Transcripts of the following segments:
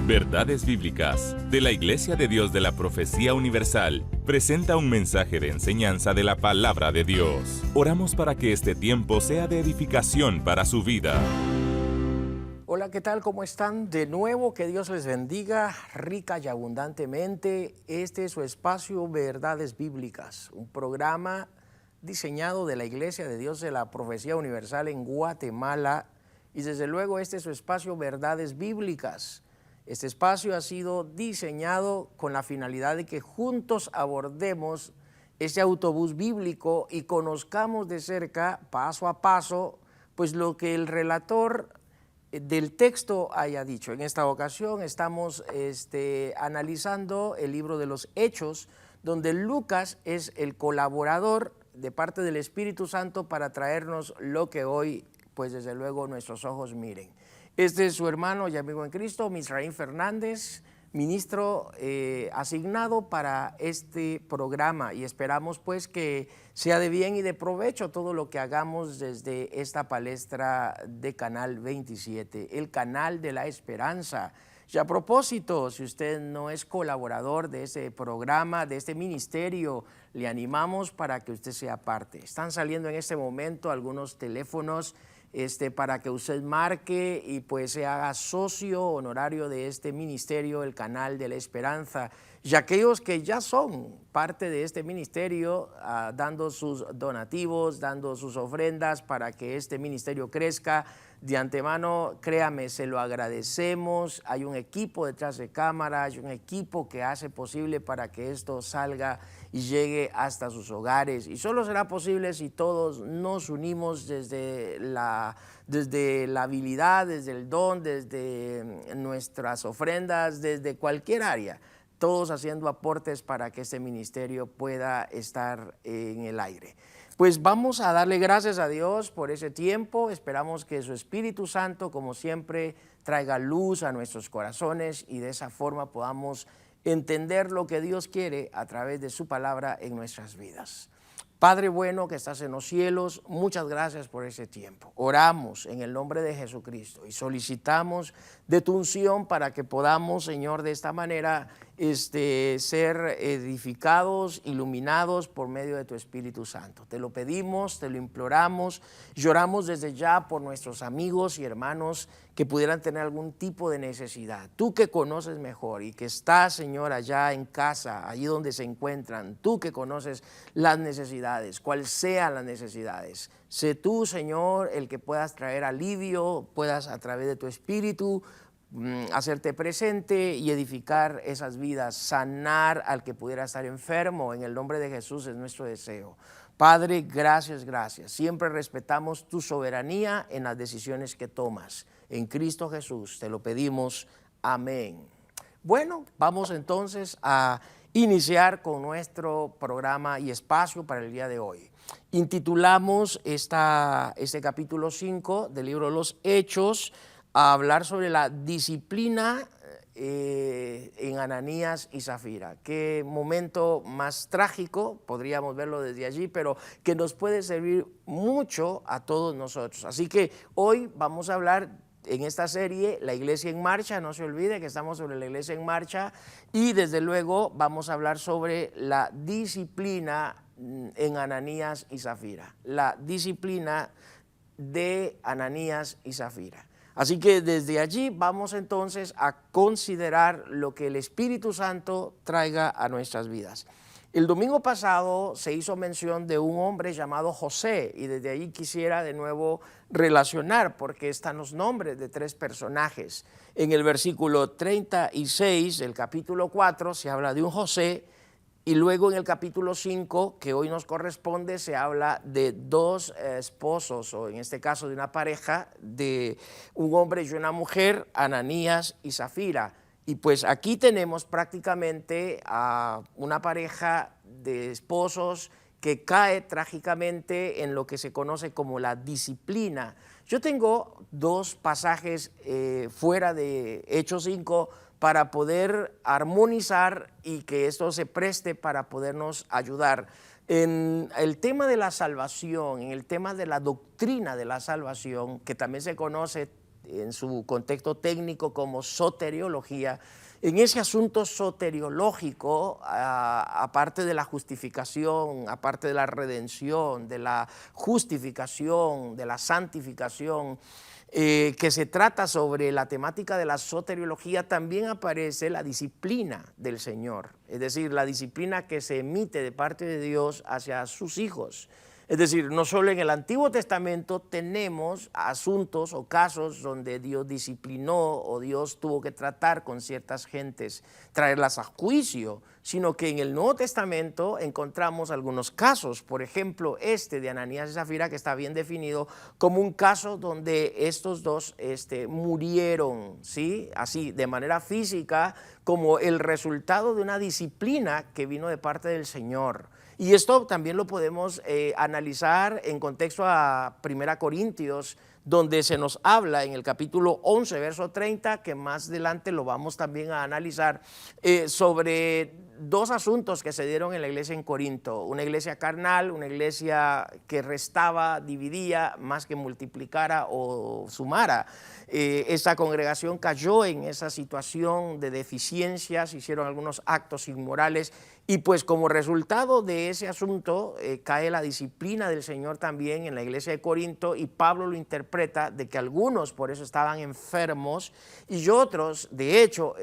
Verdades Bíblicas, de la Iglesia de Dios de la Profecía Universal, presenta un mensaje de enseñanza de la Palabra de Dios. Oramos para que este tiempo sea de edificación para su vida. Hola, ¿qué tal? ¿Cómo están? De nuevo, que Dios les bendiga rica y abundantemente. Este es su espacio Verdades Bíblicas, un programa diseñado de la Iglesia de Dios de la Profecía Universal en Guatemala. Y desde luego este es su espacio Verdades Bíblicas. Este espacio ha sido diseñado con la finalidad de que juntos abordemos este autobús bíblico y conozcamos de cerca, paso a paso, pues lo que el relator del texto haya dicho. En esta ocasión estamos analizando el libro de los Hechos, donde Lucas es el colaborador de parte del Espíritu Santo para traernos lo que hoy, pues desde luego, nuestros ojos miren. Este es su hermano y amigo en Cristo, Misraín Fernández, ministro asignado para este programa, y esperamos pues que sea de bien y de provecho todo lo que hagamos desde esta palestra de Canal 27, el canal de la esperanza. Y a propósito, si usted no es colaborador de este programa, de este ministerio, le animamos para que usted sea parte. Están saliendo en este momento algunos teléfonos para que usted marque y pues se haga socio honorario de este ministerio, el Canal de la Esperanza. Y aquellos que ya son parte de este ministerio, dando sus donativos, dando sus ofrendas para que este ministerio crezca, de antemano, créame, se lo agradecemos. Hay un equipo detrás de cámaras, hay un equipo que hace posible para que esto salga y llegue hasta sus hogares. Y solo será posible si todos nos unimos desde la habilidad, desde el don, desde nuestras ofrendas, desde cualquier área. Todos haciendo aportes para que este ministerio pueda estar en el aire. Pues vamos a darle gracias a Dios por ese tiempo. Esperamos que su Espíritu Santo, como siempre, traiga luz a nuestros corazones y de esa forma podamos entender lo que Dios quiere a través de su palabra en nuestras vidas. Padre bueno que estás en los cielos, muchas gracias por ese tiempo. Oramos en el nombre de Jesucristo y solicitamos de tu unción para que podamos, Señor, de esta manera ser edificados, iluminados por medio de tu Espíritu Santo. Te lo pedimos, te lo imploramos, lloramos desde ya por nuestros amigos y hermanos que pudieran tener algún tipo de necesidad. Tú que conoces mejor y que estás, Señor, allá en casa, allí donde se encuentran, tú que conoces las necesidades, cuáles sean las necesidades. Sé tú, Señor, el que puedas traer alivio, puedas a través de tu Espíritu hacerte presente y edificar esas vidas, sanar al que pudiera estar enfermo. En el nombre de Jesús es nuestro deseo. Padre, gracias, gracias. Siempre respetamos tu soberanía en las decisiones que tomas. En Cristo Jesús te lo pedimos. Amén. Bueno, vamos entonces a iniciar con nuestro programa y espacio para el día de hoy. Intitulamos este capítulo 5 del libro de los Hechos a hablar sobre la disciplina en Ananías y Zafira. Qué momento más trágico, podríamos verlo desde allí, pero que nos puede servir mucho a todos nosotros. Así que hoy vamos a hablar en esta serie, La Iglesia en Marcha. No se olvide que estamos sobre la Iglesia en Marcha, y desde luego vamos a hablar sobre la disciplina en Ananías y Zafira. La disciplina de Ananías y Zafira. Así que desde allí vamos entonces a considerar lo que el Espíritu Santo traiga a nuestras vidas. El domingo pasado se hizo mención de un hombre llamado José, y desde ahí quisiera de nuevo relacionar, porque están los nombres de tres personajes. En el versículo 36 del capítulo 4 se habla de un José, y luego en el capítulo 5, que hoy nos corresponde, se habla de dos esposos, o en este caso de una pareja, de un hombre y una mujer, Ananías y Zafira. Y pues aquí tenemos prácticamente a una pareja de esposos que cae trágicamente en lo que se conoce como la disciplina. Yo tengo dos pasajes fuera de Hechos 5 para poder armonizar y que esto se preste para podernos ayudar. En el tema de la salvación, en el tema de la doctrina de la salvación, que también se conoce en su contexto técnico como soteriología. En ese asunto soteriológico, aparte de la justificación, aparte de la redención, de la justificación, de la santificación, que se trata sobre la temática de la soteriología, también aparece la disciplina del Señor, es decir, la disciplina que se emite de parte de Dios hacia sus hijos. Es decir, no solo en el Antiguo Testamento tenemos asuntos o casos donde Dios disciplinó o Dios tuvo que tratar con ciertas gentes, traerlas a juicio, sino que en el Nuevo Testamento encontramos algunos casos. Por ejemplo, este de Ananías y Zafira, que está bien definido como un caso donde estos dos murieron, ¿sí? Así, de manera física, como el resultado de una disciplina que vino de parte del Señor. Y esto también lo podemos analizar en contexto a 1 Corintios, donde se nos habla en el capítulo 11, verso 30, que más adelante lo vamos también a analizar, sobre dos asuntos que se dieron en la iglesia en Corinto. Una iglesia carnal, una iglesia que restaba, dividía, más que multiplicara o sumara. Esa congregación cayó en esa situación de deficiencias, hicieron algunos actos inmorales y pues como resultado de ese asunto cae la disciplina del Señor también en la iglesia de Corinto, y Pablo lo interpreta de que algunos por eso estaban enfermos y otros de hecho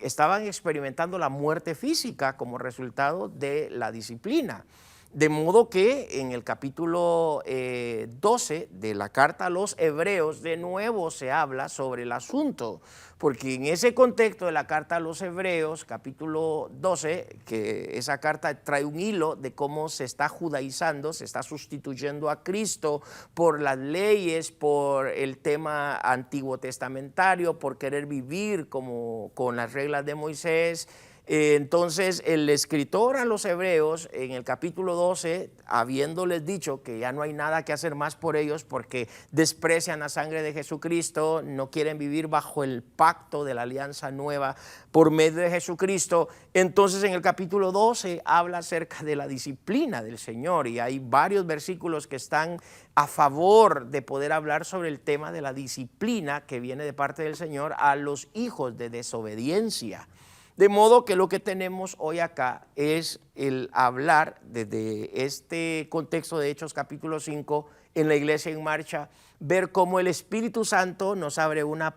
estaban experimentando la muerte física como resultado de la disciplina. De modo que en el capítulo 12 de la carta a los Hebreos de nuevo se habla sobre el asunto, porque en ese contexto de la carta a los Hebreos, capítulo 12, que esa carta trae un hilo de cómo se está judaizando, se está sustituyendo a Cristo por las leyes, por el tema antiguo testamentario, por querer vivir como con las reglas de Moisés. Entonces el escritor a los Hebreos en el capítulo 12, habiéndoles dicho que ya no hay nada que hacer más por ellos porque desprecian la sangre de Jesucristo, no quieren vivir bajo el pacto de la alianza nueva por medio de Jesucristo, entonces en el capítulo 12 habla acerca de la disciplina del Señor, y hay varios versículos que están a favor de poder hablar sobre el tema de la disciplina que viene de parte del Señor a los hijos de desobediencia. De modo que lo que tenemos hoy acá es el hablar desde este contexto de Hechos capítulo 5 en la iglesia en marcha, ver cómo el Espíritu Santo nos abre una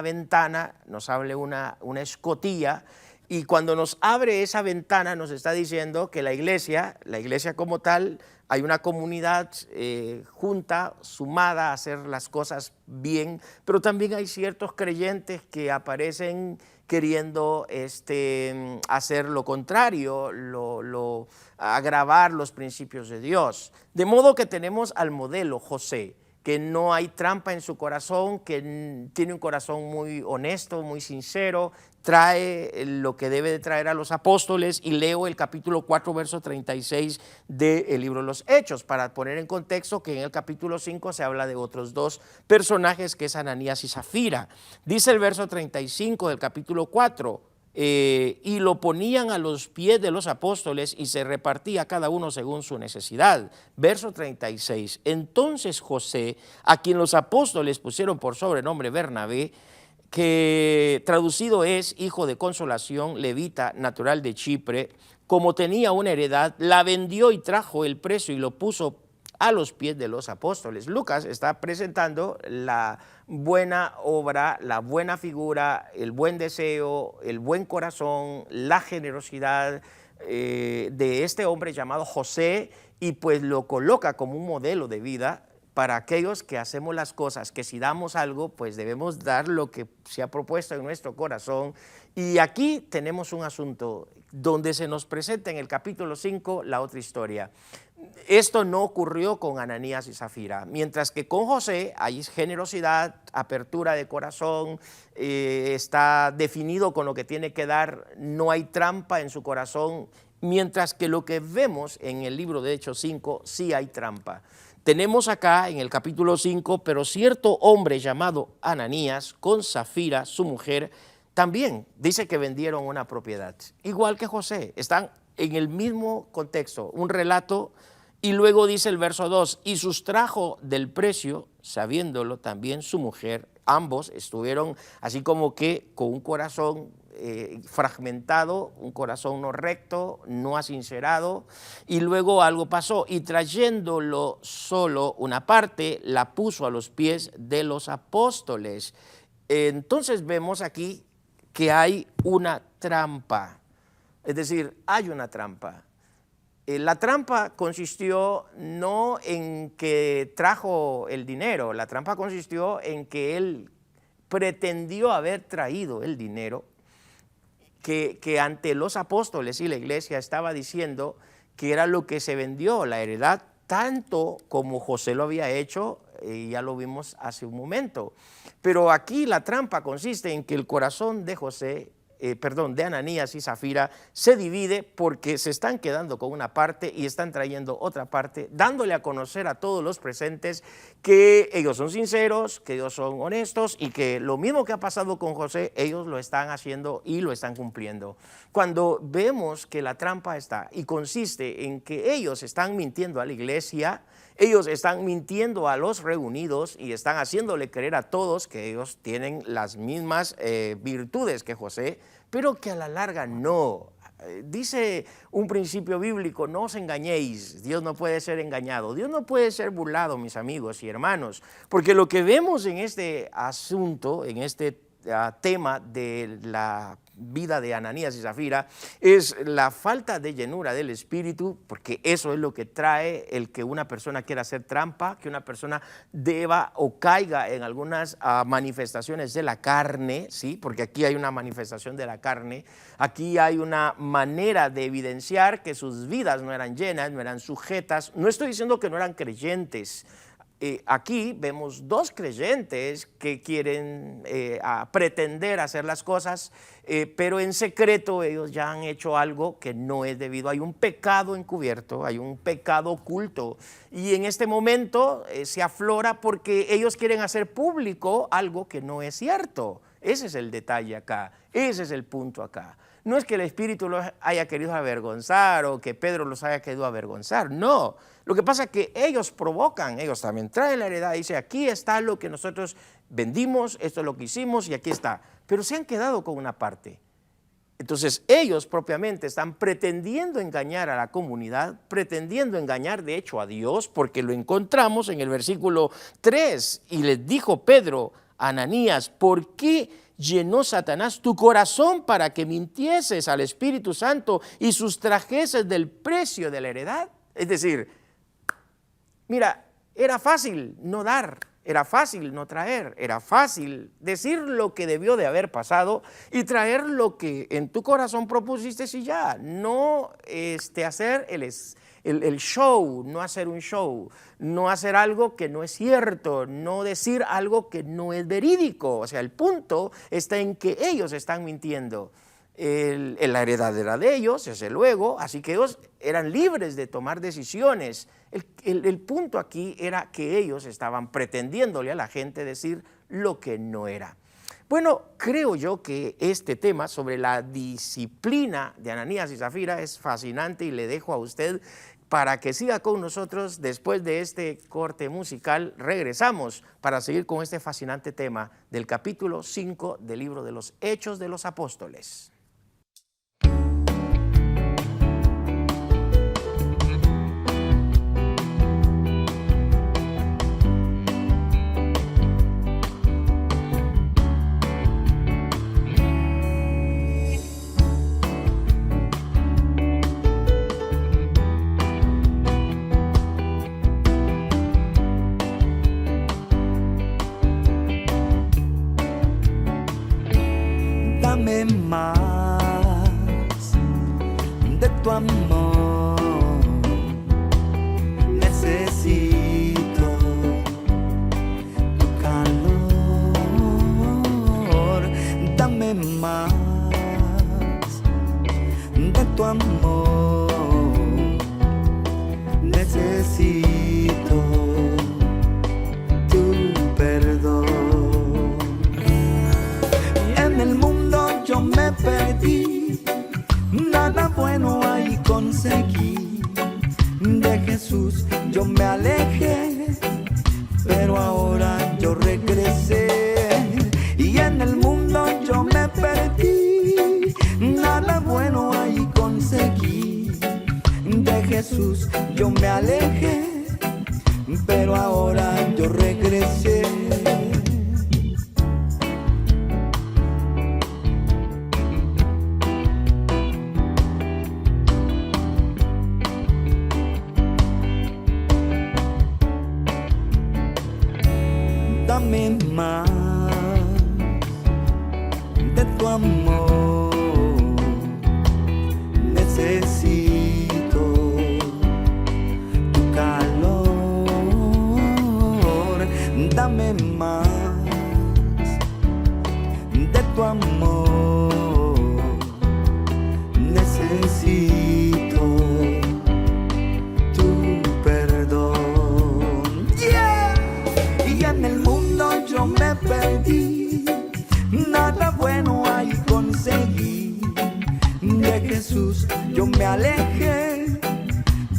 ventana, nos abre una escotilla, y cuando nos abre esa ventana nos está diciendo que la iglesia como tal, hay una comunidad junta, sumada a hacer las cosas bien, pero también hay ciertos creyentes que aparecen queriendo hacer lo contrario, agravar los principios de Dios. De modo que tenemos al modelo José, que no hay trampa en su corazón, que tiene un corazón muy honesto, muy sincero, trae lo que debe de traer a los apóstoles, y leo el capítulo 4, verso 36 del libro de los Hechos, para poner en contexto que en el capítulo 5 se habla de otros dos personajes, que es Ananías y Zafira. Dice el verso 35 del capítulo 4, y lo ponían a los pies de los apóstoles y se repartía cada uno según su necesidad. Verso 36, entonces José, a quien los apóstoles pusieron por sobrenombre Bernabé, que traducido es hijo de consolación, levita, natural de Chipre, como tenía una heredad, la vendió y trajo el precio y lo puso a los pies de los apóstoles. Lucas está presentando la buena obra, la buena figura, el buen deseo, el buen corazón, la generosidad de este hombre llamado José, y pues lo coloca como un modelo de vida para aquellos que hacemos las cosas, que si damos algo, pues debemos dar lo que se ha propuesto en nuestro corazón. Y aquí tenemos un asunto donde se nos presenta en el capítulo 5 la otra historia. Esto no ocurrió con Ananías y Zafira, mientras que con José hay generosidad, apertura de corazón, está definido con lo que tiene que dar, no hay trampa en su corazón, mientras que lo que vemos en el libro de Hechos 5 sí hay trampa. Tenemos acá en el capítulo 5, pero cierto hombre llamado Ananías, con Zafira, su mujer, también dice que vendieron una propiedad, igual que José, están en el mismo contexto, un relato, y luego dice el verso 2, y sustrajo del precio, sabiéndolo también su mujer, ambos estuvieron así como que con un corazón fragmentado, un corazón no recto, no asincerado, y luego algo pasó, y trayéndolo solo una parte, la puso a los pies de los apóstoles. Entonces vemos aquí que hay una trampa, es decir, hay una trampa. La trampa consistió no en que trajo el dinero, la trampa consistió en que él pretendió haber traído el dinero, que ante los apóstoles y la iglesia estaba diciendo que era lo que se vendió, la heredad, tanto como José lo había hecho, ya lo vimos hace un momento. Pero aquí la trampa consiste en que el corazón de de Ananías y Zafira se divide porque se están quedando con una parte y están trayendo otra parte, dándole a conocer a todos los presentes que ellos son sinceros, que ellos son honestos y que lo mismo que ha pasado con José, ellos lo están haciendo y lo están cumpliendo. Cuando vemos que la trampa está y consiste en que ellos están mintiendo a la iglesia, ellos están mintiendo a los reunidos y están haciéndole creer a todos que ellos tienen las mismas virtudes que José, pero que a la larga no. Dice un principio bíblico, no os engañéis, Dios no puede ser engañado, Dios no puede ser burlado, mis amigos y hermanos, porque lo que vemos en este asunto, en este tema de la vida de Ananías y Zafira es la falta de llenura del Espíritu, porque eso es lo que trae el que una persona quiera hacer trampa, que una persona deba o caiga en algunas manifestaciones de la carne, ¿sí? Porque aquí hay una manifestación de la carne, aquí hay una manera de evidenciar que sus vidas no eran llenas, no eran sujetas. No estoy diciendo que no eran creyentes. Aquí vemos dos creyentes que quieren pretender hacer las cosas, pero en secreto ellos ya han hecho algo que no es debido. Hay un pecado encubierto, hay un pecado oculto, y en este momento se aflora porque ellos quieren hacer público algo que no es cierto. Ese es el detalle acá, ese es el punto acá. No es que el Espíritu los haya querido avergonzar o que Pedro los haya querido avergonzar, no. Lo que pasa es que ellos provocan, ellos también traen la heredad y dicen, aquí está lo que nosotros vendimos, esto es lo que hicimos y aquí está. Pero se han quedado con una parte. Entonces ellos propiamente están pretendiendo engañar a la comunidad, pretendiendo engañar de hecho a Dios, porque lo encontramos en el versículo 3. Y les dijo Pedro a Ananías, ¿por qué llenó Satanás tu corazón para que mintieses al Espíritu Santo y sustrajeses del precio de la heredad? Es decir, mira, era fácil no dar, era fácil no traer, era fácil decir lo que debió de haber pasado y traer lo que en tu corazón propusiste y ya, no hacer el show, no hacer un show, no hacer algo que no es cierto, no decir algo que no es verídico. O sea, el punto está en que ellos están mintiendo. La heredad era de ellos, desde luego, así que ellos eran libres de tomar decisiones. El punto aquí era que ellos estaban pretendiéndole a la gente decir lo que no era. Bueno, creo yo que este tema sobre la disciplina de Ananías y Zafira es fascinante y le dejo a usted para que siga con nosotros. Después de este corte musical regresamos para seguir con este fascinante tema del capítulo 5 del libro de los Hechos de los Apóstoles. Dame más de tu amor, necesito tu calor. Dame más de tu amor, necesito tu perdón. En el mundo yo me perdí, nada bueno ahí conseguí. De Jesús yo me alejé, pero ahora yo regresé. de tu amor. Necesito tu calor, dame más de tu amor. Necesito tu perdón. Yeah. Y en el mundo yo me perdí, nada bueno ahí conseguí. De Jesús yo me alejé,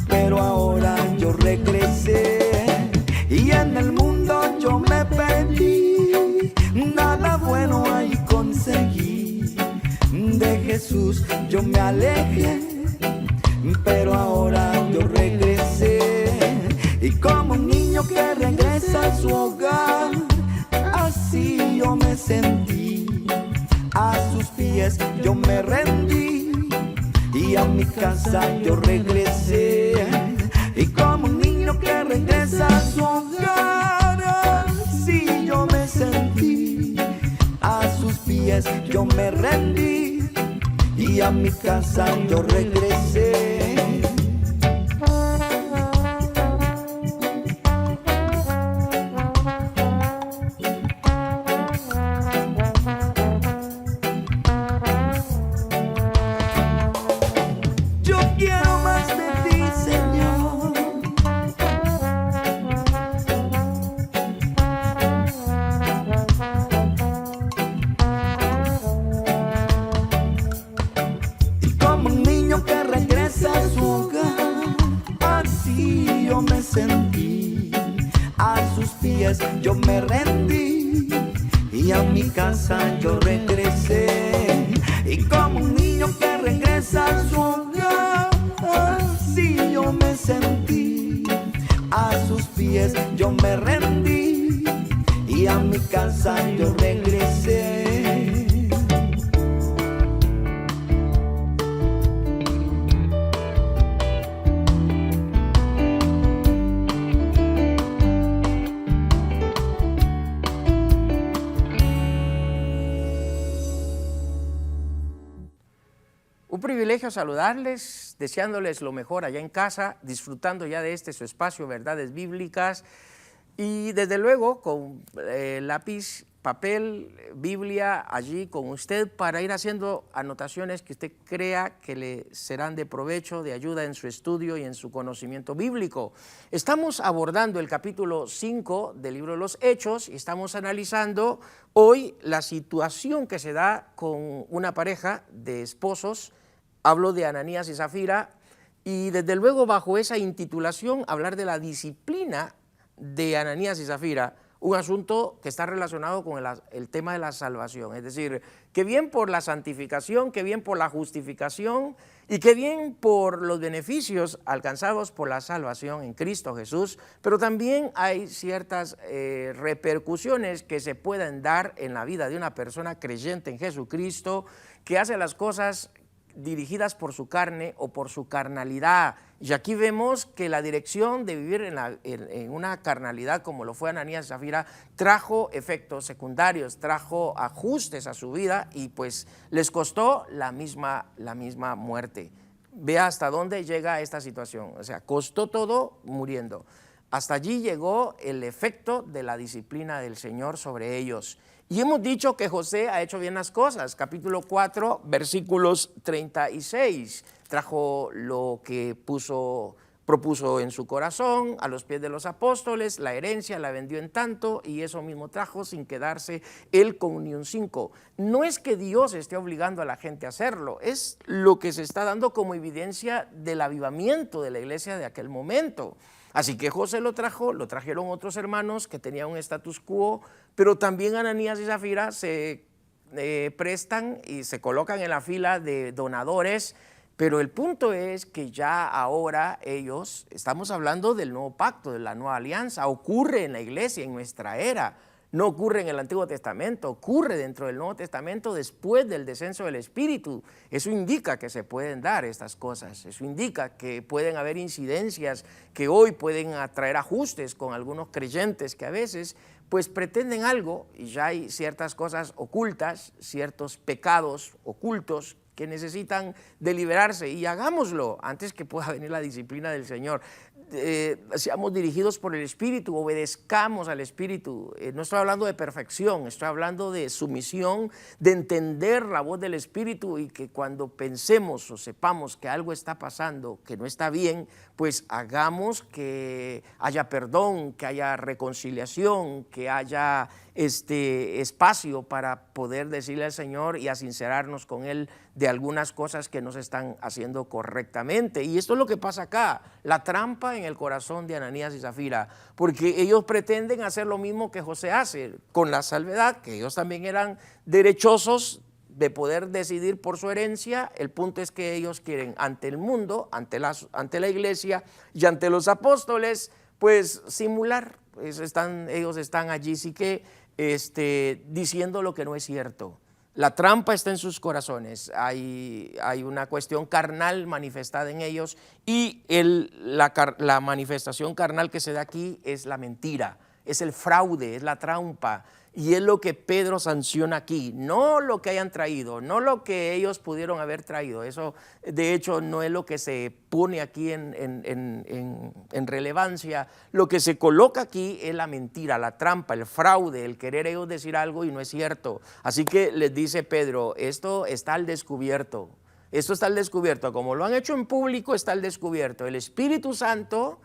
pero ahora yo regresé. Y en el mundo yo me perdí, nada bueno ahí conseguí. De Jesús yo me alejé, pero ahora yo regresé. Y como un niño que regresa a su hogar, así yo me sentí. A sus pies yo me rendí y a mi casa yo regresé. Y como un niño que regresa a su hogar, así yo me sentí. A sus pies yo me rendí y a mi casa yo regresé. Yo quiero más de ti, Señor. Y como un niño que regresa a su hogar, así yo me sentí. A sus pies yo me rendí y a mi casa yo regresé. Y como un niño que regresa a su hogar, así yo me sentí. A sus pies yo me rendí y a mi casa yo regresé. Un privilegio saludarles, deseándoles lo mejor allá en casa, disfrutando ya de este su espacio, Verdades Bíblicas, y desde luego con lápiz, papel, Biblia allí con usted para ir haciendo anotaciones que usted crea que le serán de provecho, de ayuda en su estudio y en su conocimiento bíblico. Estamos abordando el capítulo 5 del libro de los Hechos y estamos analizando hoy la situación que se da con una pareja de esposos. Hablo de Ananías y Zafira y desde luego bajo esa intitulación hablar de la disciplina de Ananías y Zafira, un asunto que está relacionado con el tema de la salvación, es decir, que bien por la santificación, que bien por la justificación y que bien por los beneficios alcanzados por la salvación en Cristo Jesús, pero también hay ciertas repercusiones que se pueden dar en la vida de una persona creyente en Jesucristo que hace las cosas dirigidas por su carne o por su carnalidad. Y aquí vemos que la dirección de vivir en una carnalidad como lo fue Ananías y Zafira trajo efectos secundarios, trajo ajustes a su vida y pues les costó la misma muerte. Vea hasta dónde llega esta situación, o sea, costó todo muriendo. Hasta allí llegó el efecto de la disciplina del Señor sobre ellos. Y hemos dicho que José ha hecho bien las cosas. Capítulo 4, versículos 36. Trajo lo que propuso en su corazón, a los pies de los apóstoles, la herencia la vendió en tanto y eso mismo trajo sin quedarse él con ni un 5. No es que Dios esté obligando a la gente a hacerlo, es lo que se está dando como evidencia del avivamiento de la iglesia de aquel momento. Así que José lo trajeron otros hermanos que tenían un status quo, pero también Ananías y Zafira se prestan y se colocan en la fila de donadores, pero el punto es que ya ahora ellos, estamos hablando del nuevo pacto, de la nueva alianza, ocurre en la iglesia, en nuestra era. No ocurre en el Antiguo Testamento, ocurre dentro del Nuevo Testamento después del descenso del Espíritu. Eso indica que se pueden dar estas cosas, eso indica que pueden haber incidencias que hoy pueden atraer ajustes con algunos creyentes que a veces pues pretenden algo y ya hay ciertas cosas ocultas, ciertos pecados ocultos que necesitan deliberarse, y hagámoslo antes que pueda venir la disciplina del Señor. Seamos dirigidos por el Espíritu, obedezcamos al Espíritu. No estoy hablando de perfección, estoy hablando de sumisión, de entender la voz del Espíritu, y que cuando pensemos o sepamos que algo está pasando, que no está bien, pues hagamos que haya perdón, que haya reconciliación, que haya espacio para poder decirle al Señor y a sincerarnos con Él de algunas cosas que no se están haciendo correctamente. Y esto es lo que pasa acá, la trampa en el corazón de Ananías y Zafira, porque ellos pretenden hacer lo mismo que José hace, con la salvedad que ellos también eran derechosos de poder decidir por su herencia. El punto es que ellos quieren ante el mundo, ante la iglesia y ante los apóstoles, pues simular. Pues ellos están allí sí que diciendo lo que no es cierto. La trampa está en sus corazones, hay una cuestión carnal manifestada en ellos, y la manifestación carnal que se da aquí es la mentira, es el fraude, es la trampa. Y es lo que Pedro sanciona aquí, no lo que hayan traído, no lo que ellos pudieron haber traído. Eso, de hecho, no es lo que se pone aquí en relevancia. Lo que se coloca aquí es la mentira, la trampa, el fraude, el querer ellos decir algo y no es cierto. Así que les dice Pedro, esto está al descubierto. Esto está al descubierto, como lo han hecho en público, está al descubierto. El Espíritu Santo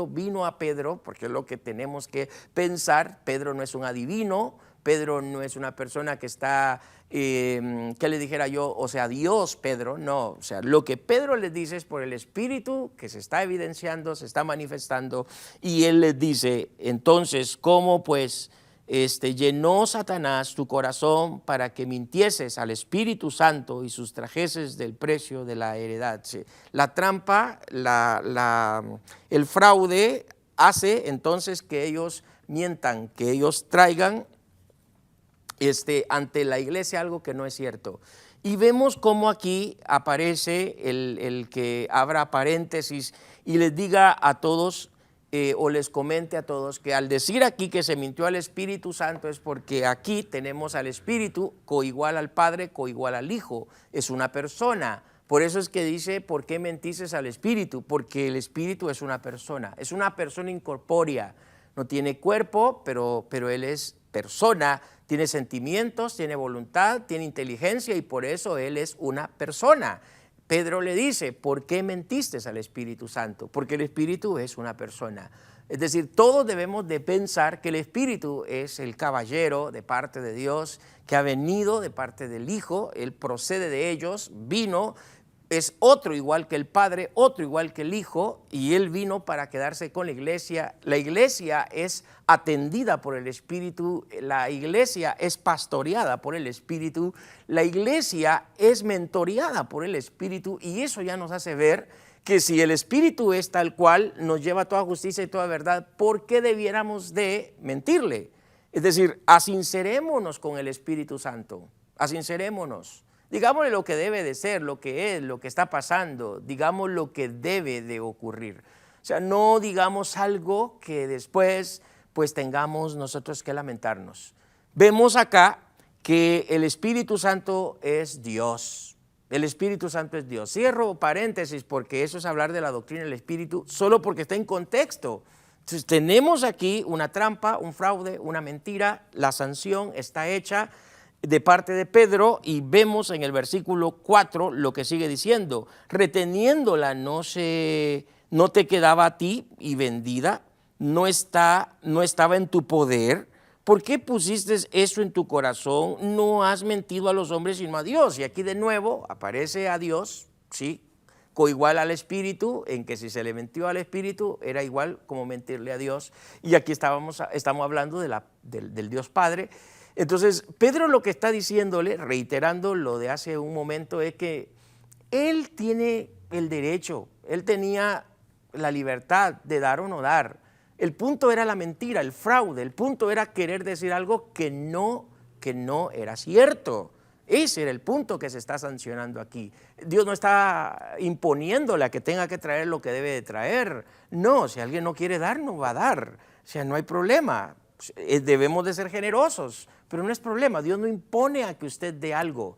vino a Pedro, porque es lo que tenemos que pensar. Pedro no es un adivino, Pedro no es una persona que está, ¿qué le dijera yo? O sea, Dios, Pedro, no. O sea, lo que Pedro les dice es por el Espíritu que se está evidenciando, se está manifestando, y él les dice, entonces, ¿cómo pues llenó Satanás tu corazón para que mintieses al Espíritu Santo y sustrajeses del precio de la heredad? Sí. La trampa, el fraude hace entonces que ellos mientan, que ellos traigan ante la iglesia algo que no es cierto. Y vemos cómo aquí aparece el que abra paréntesis y les diga a todos, o les comente a todos, que al decir aquí que se mintió al Espíritu Santo es porque aquí tenemos al Espíritu coigual al Padre, coigual al Hijo, es una persona. Por eso es que dice, ¿por qué mentiste al Espíritu? Porque el Espíritu es una persona incorpórea, no tiene cuerpo, pero Él es persona, tiene sentimientos, tiene voluntad, tiene inteligencia, y por eso Él es una persona. Pedro le dice, ¿por qué mentiste al Espíritu Santo? Porque el Espíritu es una persona. Es decir, todos debemos de pensar que el Espíritu es el caballero de parte de Dios, que ha venido de parte del Hijo, Él procede de ellos, vino, es otro igual que el Padre, otro igual que el Hijo, y Él vino para quedarse con la iglesia. La iglesia es atendida por el Espíritu, la iglesia es pastoreada por el Espíritu, la iglesia es mentoreada por el Espíritu, y eso ya nos hace ver que si el Espíritu es tal cual, nos lleva a toda justicia y toda verdad, ¿por qué debiéramos de mentirle? Es decir, asincerémonos con el Espíritu Santo, asincerémonos. Digámosle lo que debe de ser, lo que es, lo que está pasando, digamos lo que debe de ocurrir. O sea, no digamos algo que después pues tengamos nosotros que lamentarnos. Vemos acá que el Espíritu Santo es Dios. El Espíritu Santo es Dios. Cierro paréntesis porque eso es hablar de la doctrina del Espíritu solo porque está en contexto. Entonces tenemos aquí una trampa, un fraude, una mentira, la sanción está hecha de parte de Pedro, y vemos en el versículo 4 lo que sigue diciendo, reteniéndola no te quedaba a ti, y vendida no estaba en tu poder. ¿Por qué pusiste eso en tu corazón? No has mentido a los hombres sino a Dios. Y aquí de nuevo aparece a Dios, ¿sí? Coigual al Espíritu, en que si se le mintió al Espíritu era igual como mentirle a Dios. Y aquí estamos hablando del Dios Padre. Entonces, Pedro lo que está diciéndole, reiterando lo de hace un momento, es que él tiene el derecho, él tenía la libertad de dar o no dar. El punto era la mentira, el fraude, el punto era querer decir algo que no era cierto. Ese era el punto que se está sancionando aquí. Dios no está imponiéndole a que tenga que traer lo que debe de traer. No, si alguien no quiere dar, no va a dar. O sea, no hay problema. Debemos de ser generosos, pero no es problema. Dios no impone a que usted dé algo.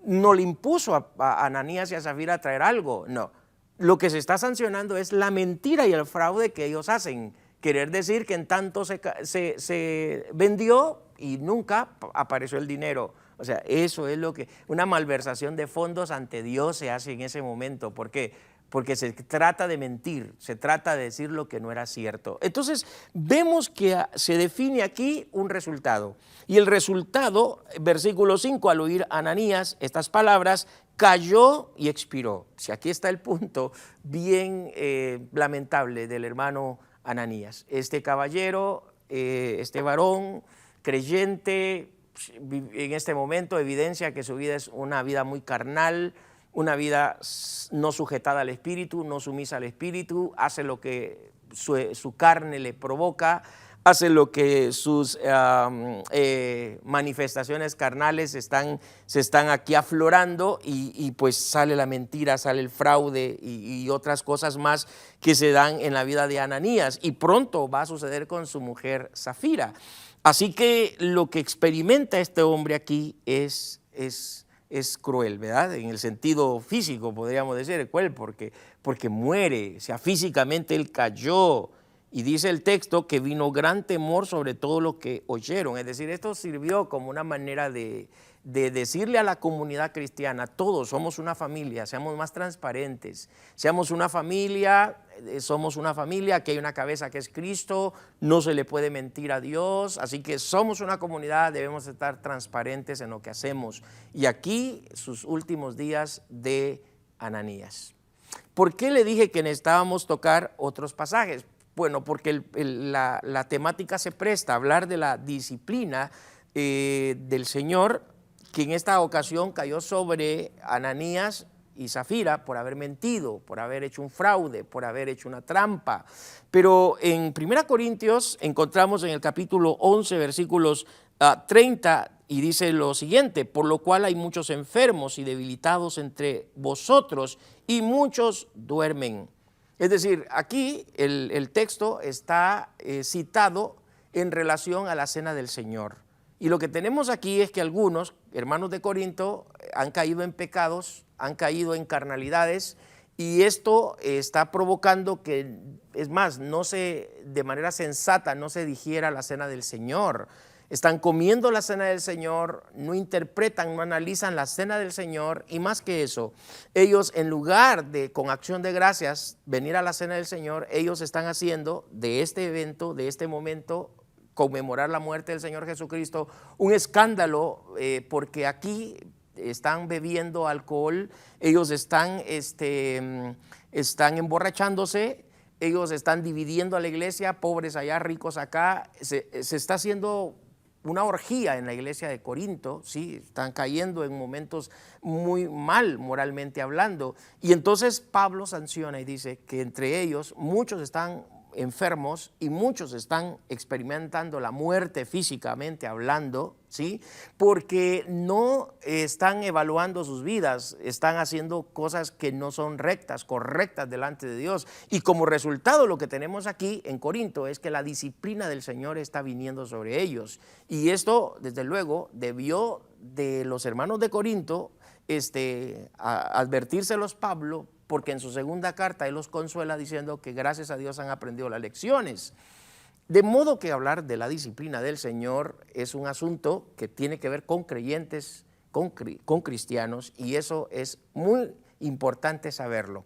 No le impuso a Ananías y a Zafira a traer algo, no. Lo que se está sancionando es la mentira y el fraude que ellos hacen. Querer decir que en tanto se vendió y nunca apareció el dinero. O sea, eso es lo que, una malversación de fondos ante Dios se hace en ese momento. ¿Por qué? Porque se trata de mentir, se trata de decir lo que no era cierto. Entonces, vemos que se define aquí un resultado. Y el resultado, versículo 5, al oír Ananías estas palabras, cayó y expiró. Si aquí está el punto bien lamentable del hermano Ananías. Este caballero, este varón creyente, en este momento evidencia que su vida es una vida muy carnal, una vida no sujetada al Espíritu, no sumisa al Espíritu, hace lo que su carne le provoca, hace lo que sus manifestaciones carnales se están aquí aflorando y pues sale la mentira, sale el fraude y otras cosas más que se dan en la vida de Ananías, y pronto va a suceder con su mujer Zafira. Así que lo que experimenta este hombre aquí es cruel, ¿verdad? En el sentido físico podríamos decir cruel, porque muere, o sea, físicamente él cayó. Y dice el texto que vino gran temor sobre todo lo que oyeron. Es decir, esto sirvió como una manera de decirle a la comunidad cristiana: todos somos una familia, seamos más transparentes, seamos una familia, somos una familia, que hay una cabeza que es Cristo, no se le puede mentir a Dios, así que somos una comunidad, debemos estar transparentes en lo que hacemos. Y aquí sus últimos días de Ananías. ¿Por qué le dije que necesitábamos tocar otros pasajes? Bueno, porque la temática se presta a hablar de la disciplina del Señor, que en esta ocasión cayó sobre Ananías y Zafira por haber mentido, por haber hecho un fraude, por haber hecho una trampa. Pero en 1 Corintios encontramos en el capítulo 11, versículos 30, y dice lo siguiente: por lo cual hay muchos enfermos y debilitados entre vosotros, y muchos duermen. Es decir, aquí el texto está citado en relación a la cena del Señor. Y lo que tenemos aquí es que algunos hermanos de Corinto han caído en pecados, han caído en carnalidades, y esto está provocando que, es más, de manera sensata no se digiera la cena del Señor. Están comiendo la cena del Señor, no interpretan, no analizan la cena del Señor, y más que eso, ellos, en lugar de con acción de gracias venir a la cena del Señor, ellos están haciendo de este evento, de este momento, conmemorar la muerte del Señor Jesucristo, un escándalo, porque aquí están bebiendo alcohol, ellos están emborrachándose, ellos están dividiendo a la iglesia, pobres allá, ricos acá. Se está haciendo una orgía en la iglesia de Corinto, ¿sí? Están cayendo en momentos muy mal moralmente hablando. Y entonces Pablo sanciona y dice que entre ellos muchos están enfermos y muchos están experimentando la muerte físicamente hablando, ¿sí? Porque no están evaluando sus vidas, están haciendo cosas que no son rectas, correctas delante de Dios. Y como resultado, lo que tenemos aquí en Corinto es que la disciplina del Señor está viniendo sobre ellos. Y esto, desde luego, debió de los hermanos de Corinto advertírselos Pablo, porque en su segunda carta él los consuela diciendo que gracias a Dios han aprendido las lecciones. De modo que hablar de la disciplina del Señor es un asunto que tiene que ver con creyentes, con cristianos, y eso es muy importante saberlo.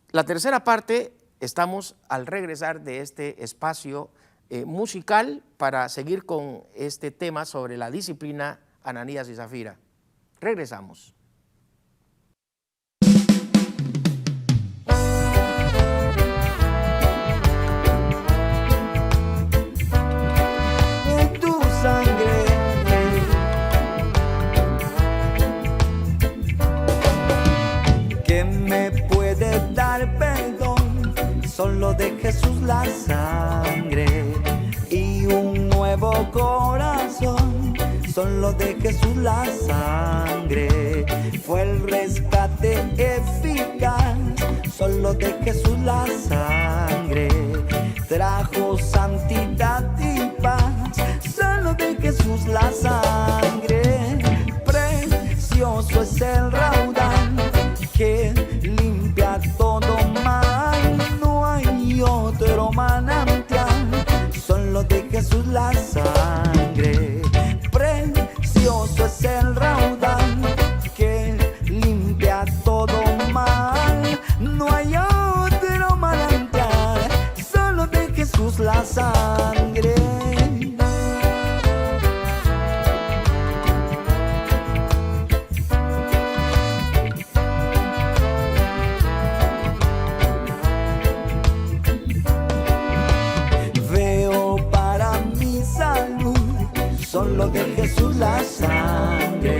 La tercera parte, estamos al regresar de este espacio musical para seguir con este tema sobre la disciplina Ananías y Zafira. Regresamos. Solo de Jesús la sangre y un nuevo corazón. Solo de Jesús la sangre fue el rescate eficaz. Solo de Jesús la sangre trajo santidad y paz. Jesús la sangre. Precioso es el raudal que limpia todo mal. No hay otro manantial, solo de Jesús la sangre. Precioso es el raudal que limpia todo mal. No hay otro manantial, solo de Jesús la sangre. Solo de Jesús la sangre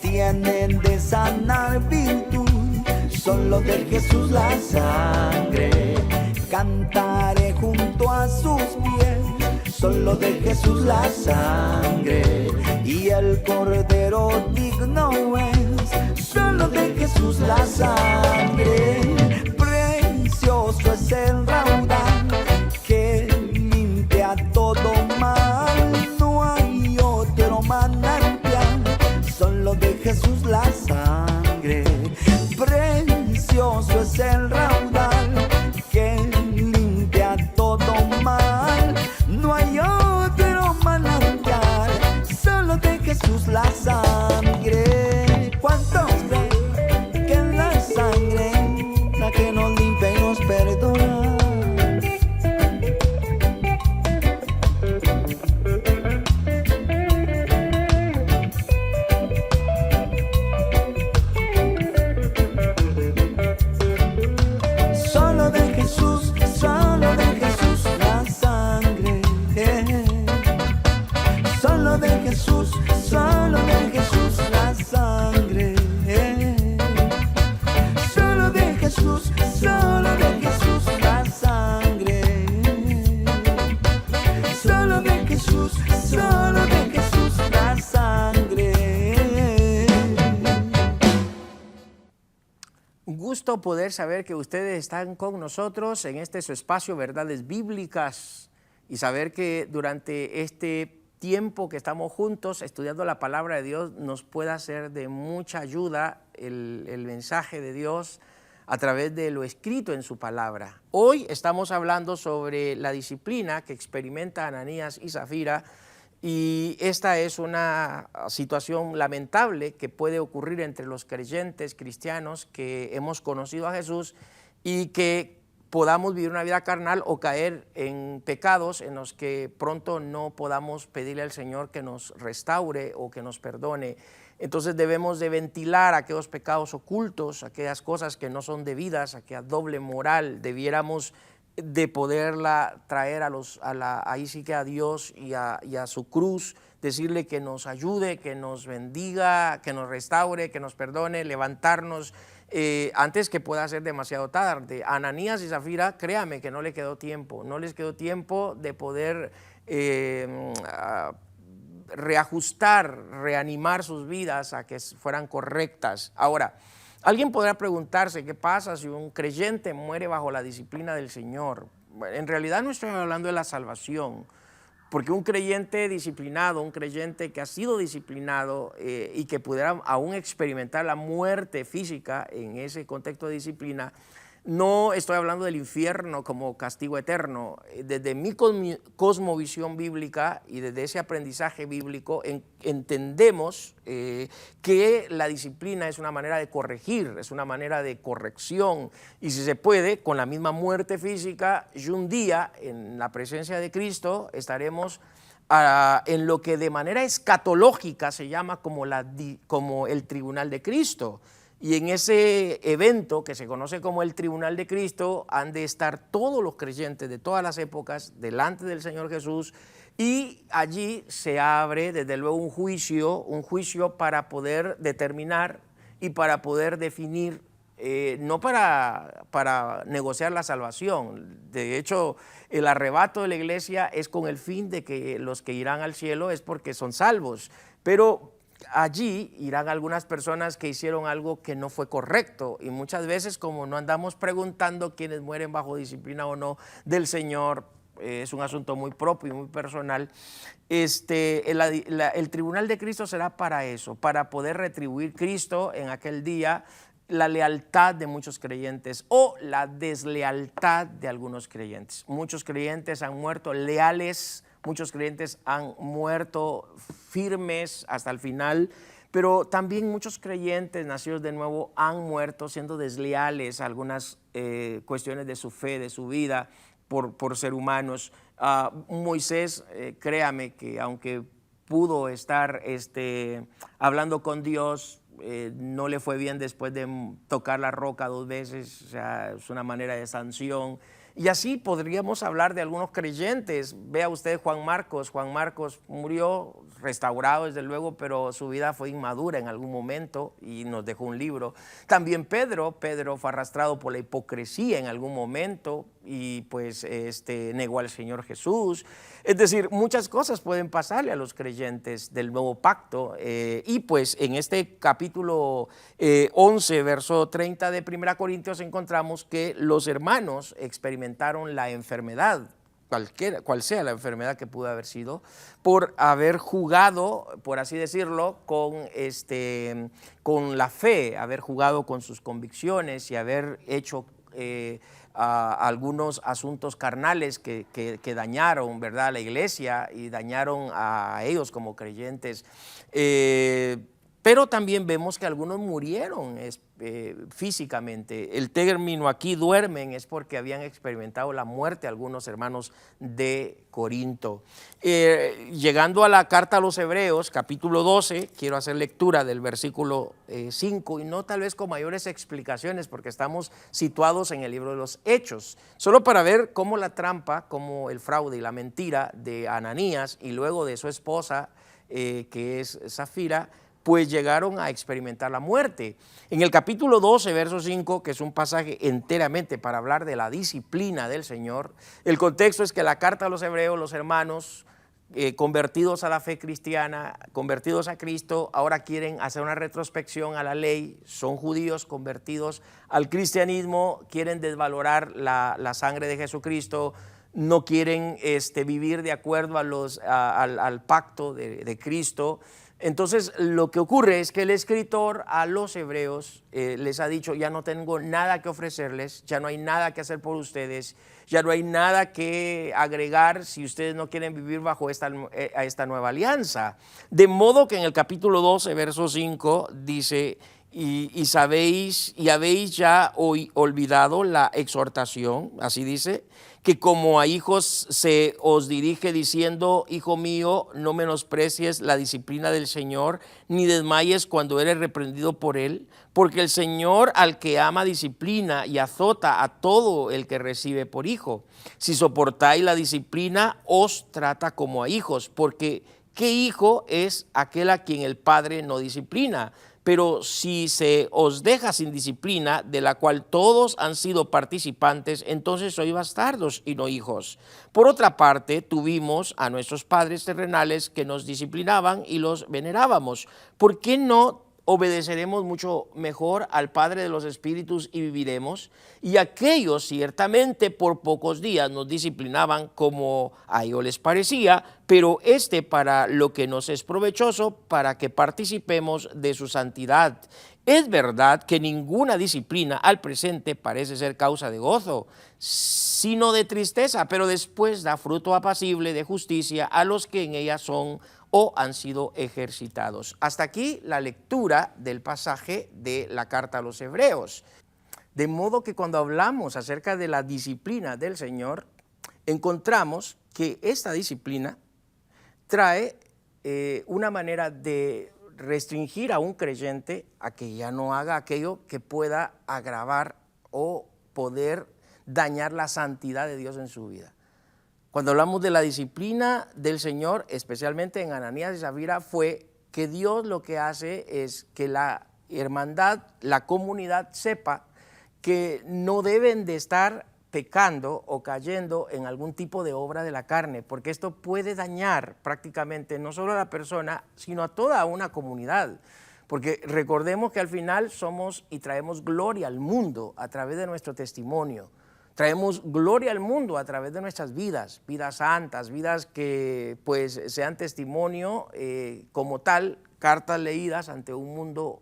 tiene de sanar virtud. Solo de Jesús la sangre cantaré junto a sus pies. Solo de Jesús la sangre y el cordero digno es. Solo de Jesús la sangre. Precioso es el raudal que limpia todo mal. Manantial, solo de Jesús la sangre. Precioso es el raudal que limpia todo mal. No hay otro manantial, solo de Jesús la sangre. ¿Cuántos creen que es la sangre la que nos limpia y nos perdona? Poder saber que ustedes están con nosotros en este su espacio Verdades Bíblicas y saber que durante este tiempo que estamos juntos estudiando la palabra de Dios nos pueda ser de mucha ayuda el mensaje de Dios a través de lo escrito en su palabra. Hoy estamos hablando sobre la disciplina que experimenta Ananías y Zafira. Y esta es una situación lamentable que puede ocurrir entre los creyentes cristianos que hemos conocido a Jesús y que podamos vivir una vida carnal o caer en pecados en los que pronto no podamos pedirle al Señor que nos restaure o que nos perdone. Entonces debemos de ventilar aquellos pecados ocultos, aquellas cosas que no son debidas, aquella doble moral. Debiéramos de poderla traer ahí sí que a Dios y a su cruz, decirle que nos ayude, que nos bendiga, que nos restaure, que nos perdone, levantarnos antes que pueda ser demasiado tarde. A Ananías y Zafira, créame que no les quedó tiempo de poder reajustar, reanimar sus vidas a que fueran correctas. Ahora, alguien podrá preguntarse qué pasa si un creyente muere bajo la disciplina del Señor. Bueno, en realidad no estoy hablando de la salvación, porque un creyente disciplinado, un creyente que ha sido disciplinado y que pudiera aún experimentar la muerte física en ese contexto de disciplina, no estoy hablando del infierno como castigo eterno. Desde mi cosmovisión bíblica y desde ese aprendizaje bíblico entendemos que la disciplina es una manera de corregir, es una manera de corrección y si se puede, con la misma muerte física y un día en la presencia de Cristo estaremos en lo que de manera escatológica se llama como el tribunal de Cristo. Y en ese evento que se conoce como el Tribunal de Cristo han de estar todos los creyentes de todas las épocas delante del Señor Jesús y allí se abre desde luego un juicio para poder determinar y para poder definir, no para negociar la salvación. De hecho, el arrebato de la iglesia es con el fin de que los que irán al cielo es porque son salvos, pero allí irán algunas personas que hicieron algo que no fue correcto y muchas veces como no andamos preguntando quiénes mueren bajo disciplina o no del Señor, es un asunto muy propio y muy personal. El tribunal de Cristo será para eso, para poder retribuir Cristo en aquel día la lealtad de muchos creyentes o la deslealtad de algunos creyentes. Muchos creyentes han muerto leales, muchos creyentes han muerto firmes hasta el final, pero también muchos creyentes nacidos de nuevo han muerto siendo desleales a algunas cuestiones de su fe, de su vida, por ser humanos. Moisés, créame que aunque pudo estar hablando con Dios, no le fue bien después de tocar la roca 2 veces, o sea, es una manera de sanción. Y así podríamos hablar de algunos creyentes. Vea usted Juan Marcos murió restaurado desde luego, pero su vida fue inmadura en algún momento y nos dejó un libro. También Pedro fue arrastrado por la hipocresía en algún momento y pues negó al Señor Jesús. Es decir, muchas cosas pueden pasarle a los creyentes del nuevo pacto y pues en este capítulo 11, verso 30 de 1 Corintios encontramos que los hermanos experimentaron la enfermedad, cual sea la enfermedad que pudo haber sido, por haber jugado, por así decirlo, con la fe, haber jugado con sus convicciones y haber hecho algunos asuntos carnales que dañaron, ¿verdad?, a la iglesia y dañaron a ellos como creyentes. Pero también vemos que algunos murieron físicamente. El término aquí duermen es porque habían experimentado la muerte algunos hermanos de Corinto. Llegando a la carta a los Hebreos, capítulo 12, quiero hacer lectura del versículo 5 y no tal vez con mayores explicaciones porque estamos situados en el libro de los Hechos, solo para ver cómo la trampa, cómo el fraude y la mentira de Ananías y luego de su esposa, que es Zafira, pues llegaron a experimentar la muerte. En el capítulo 12, verso 5, que es un pasaje enteramente para hablar de la disciplina del Señor, el contexto es que la carta a los hebreos, los hermanos convertidos a la fe cristiana, convertidos a Cristo, ahora quieren hacer una retrospección a la ley, son judíos convertidos al cristianismo, quieren desvalorar la sangre de Jesucristo, no quieren vivir de acuerdo al pacto de Cristo. Entonces lo que ocurre es que el escritor a los hebreos les ha dicho: ya no tengo nada que ofrecerles, ya no hay nada que hacer por ustedes, ya no hay nada que agregar si ustedes no quieren vivir bajo esta nueva alianza. De modo que en el capítulo 12, verso 5 dice: y sabéis y habéis ya olvidado la exhortación, así dice, que como a hijos se os dirige diciendo: hijo mío, no menosprecies la disciplina del Señor, ni desmayes cuando eres reprendido por él, porque el Señor al que ama disciplina y azota a todo el que recibe por hijo. Si soportáis la disciplina, os trata como a hijos, porque ¿qué hijo es aquel a quien el Padre no disciplina? Pero si se os deja sin disciplina, de la cual todos han sido participantes, entonces sois bastardos y no hijos. Por otra parte, tuvimos a nuestros padres terrenales que nos disciplinaban y los venerábamos. ¿Por qué no obedeceremos mucho mejor al Padre de los Espíritus y viviremos? Y aquellos ciertamente por pocos días nos disciplinaban como a ellos les parecía, pero para lo que nos es provechoso, para que participemos de su santidad. Es verdad que ninguna disciplina al presente parece ser causa de gozo, sino de tristeza, pero después da fruto apacible de justicia a los que en ella son o han sido ejercitados. Hasta aquí la lectura del pasaje de la carta a los Hebreos. De modo que cuando hablamos acerca de la disciplina del Señor, encontramos que esta disciplina trae una manera de restringir a un creyente a que ya no haga aquello que pueda agravar o poder dañar la santidad de Dios en su vida. Cuando hablamos de la disciplina del Señor, especialmente en Ananías y Zafira, fue que Dios lo que hace es que la hermandad, la comunidad sepa que no deben de estar pecando o cayendo en algún tipo de obra de la carne, porque esto puede dañar prácticamente no solo a la persona, sino a toda una comunidad. Porque recordemos que al final somos y traemos gloria al mundo a través de nuestro testimonio. traemos gloria al mundo a través de nuestras vidas, vidas santas, vidas que pues sean testimonio como tal, cartas leídas ante un mundo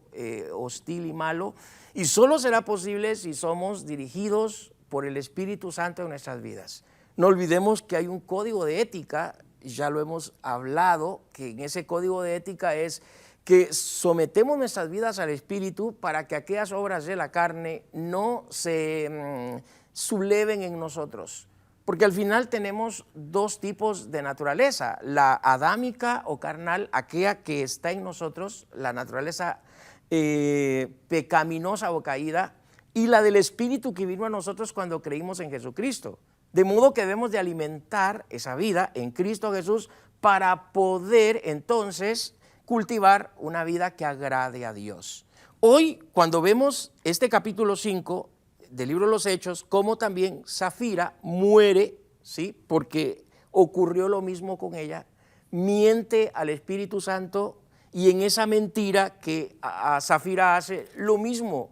hostil y malo, y solo será posible si somos dirigidos por el Espíritu Santo en nuestras vidas. No olvidemos que hay un código de ética, ya lo hemos hablado, que en ese código de ética es que sometemos nuestras vidas al Espíritu para que aquellas obras de la carne no se subleven en nosotros. Porque al final tenemos dos tipos de naturaleza, la adámica o carnal, aquella que está en nosotros, la naturaleza pecaminosa o caída, y la del Espíritu que vino a nosotros cuando creímos en Jesucristo. De modo que debemos de alimentar esa vida en Cristo Jesús para poder entonces cultivar una vida que agrade a Dios. Hoy, cuando vemos este capítulo 5 del libro de los Hechos, como también Safira muere, ¿sí? Porque ocurrió lo mismo con ella, miente al Espíritu Santo y en esa mentira que a Safira hace lo mismo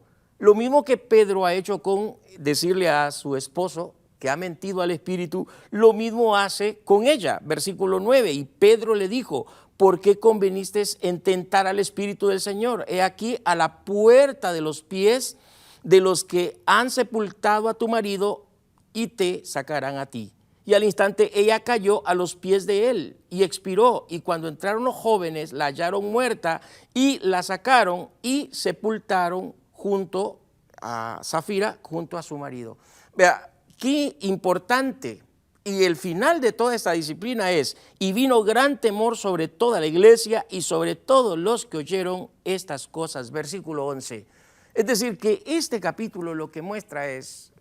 que Pedro ha hecho con decirle a su esposo que ha mentido al Espíritu, lo mismo hace con ella. Versículo 9, y Pedro le dijo, ¿por qué conveniste en tentar al Espíritu del Señor? He aquí a la puerta de los pies de los que han sepultado a tu marido y te sacarán a ti. Y al instante ella cayó a los pies de él y expiró. Y cuando entraron los jóvenes la hallaron muerta y la sacaron y sepultaron junto a Safira, junto a su marido. Vea, qué importante. Y el final de toda esta disciplina es, y vino gran temor sobre toda la iglesia y sobre todos los que oyeron estas cosas. Versículo 11. Es decir, que este capítulo lo que muestra es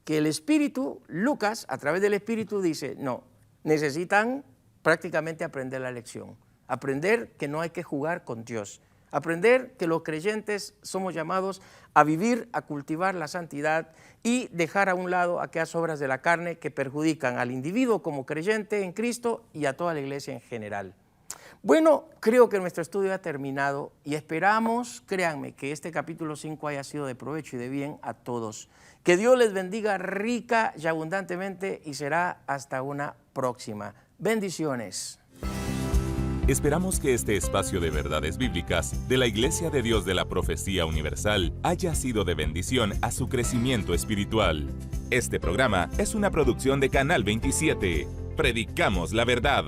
que el Espíritu, Lucas, a través del Espíritu dice, no, necesitan prácticamente aprender la lección, aprender que no hay que jugar con Dios, aprender que los creyentes somos llamados a vivir, a cultivar la santidad y dejar a un lado aquellas obras de la carne que perjudican al individuo como creyente en Cristo y a toda la iglesia en general. Bueno, creo que nuestro estudio ha terminado y esperamos, créanme, que este capítulo 5 haya sido de provecho y de bien a todos. Que Dios les bendiga rica y abundantemente y será hasta una próxima. Bendiciones. Esperamos que este espacio de verdades bíblicas de la Iglesia de Dios de la Profecía Universal haya sido de bendición a su crecimiento espiritual. Este programa es una producción de Canal 27. Predicamos la verdad.